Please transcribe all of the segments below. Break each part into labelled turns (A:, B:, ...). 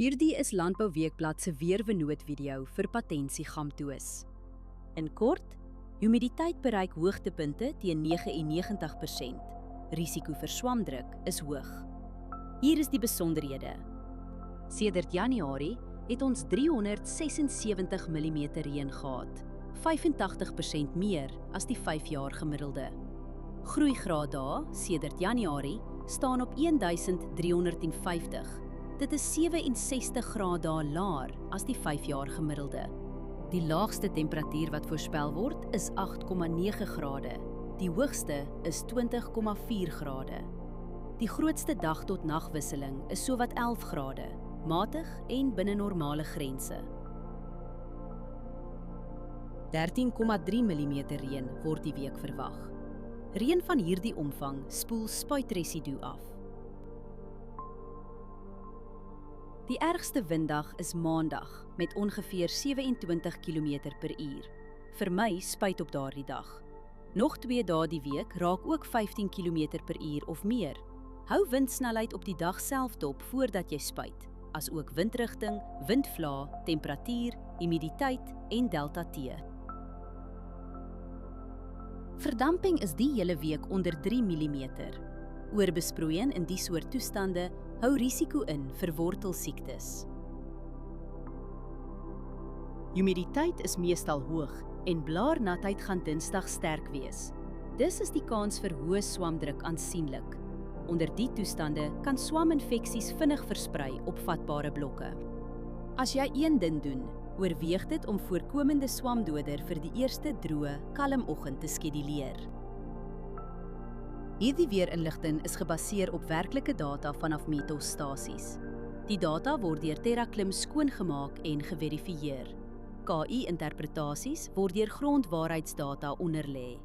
A: Hierdie is Landbou Weekblad se weervernoot-video vir Patensie Gamtoos. In kort, humiditeit bereik hoogtepunte teen 99%. Risiko vir swamdruk is hoog. Hier is die besonderhede. Sedert Januarie het ons 376 mm reën gehad, 85% meer as die 5-jaar gemiddelde. Groeigraad dae sedert Januarie staan op 1350. Dit is 67 grade dae laer as die 5-jaar gemiddelde. Die laagste temperatuur wat voorspel word is 8,9 grade. Die hoogste is 20,4 grade. Die grootste dag tot nagwisseling is sowat 11 grade, matig en binne normale grense. 13,3 mm reën word die week verwag. Reën van hierdie omvang spoel spuitresidue af. Die ergste winddag is Maandag met ongeveer 27 km/h. Vir my spuit op daardie dag. Nog 2 dae die week raak ook 15 km/h of meer. Hou windsnelheid op die dag self dop voordat jy spuit, as ook windrigting, windvlae, temperatuur, humiditeit en delta T. Verdamping is die hele week onder 3 mm. Oorbesproeiing in die soort toestande hou risiko in vir wortelsiektes. Humiditeit is meestal hoog en blaarnatheid gaan Dinsdag sterk wees. Dis is die kans vir hoë swamdruk aansienlik. Onder die toestande kan swaminfeksies vinnig versprei op vatbare blokke. As jy een ding doen, oorweeg dit om voorkomende swamdoder vir die eerste droë, kalm oggend te skeduleer. Hierdie weerinligting is gebaseer op werklike data vanaf meteostasies. Die data word deur TerraClim skoongemaak en geverifieer. KI-interpretasies word deur grondwaarheidsdata onderlê,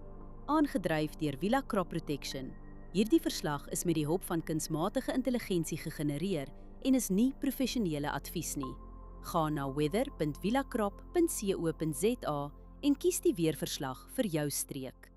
A: aangedryf deur Villa Crop Protection. Hierdie verslag is met die hulp van kunsmatige intelligensie gegenereer en is nie professionele advies nie. Ga na weather.villacrop.co.za en kies die weerverslag vir jou streek.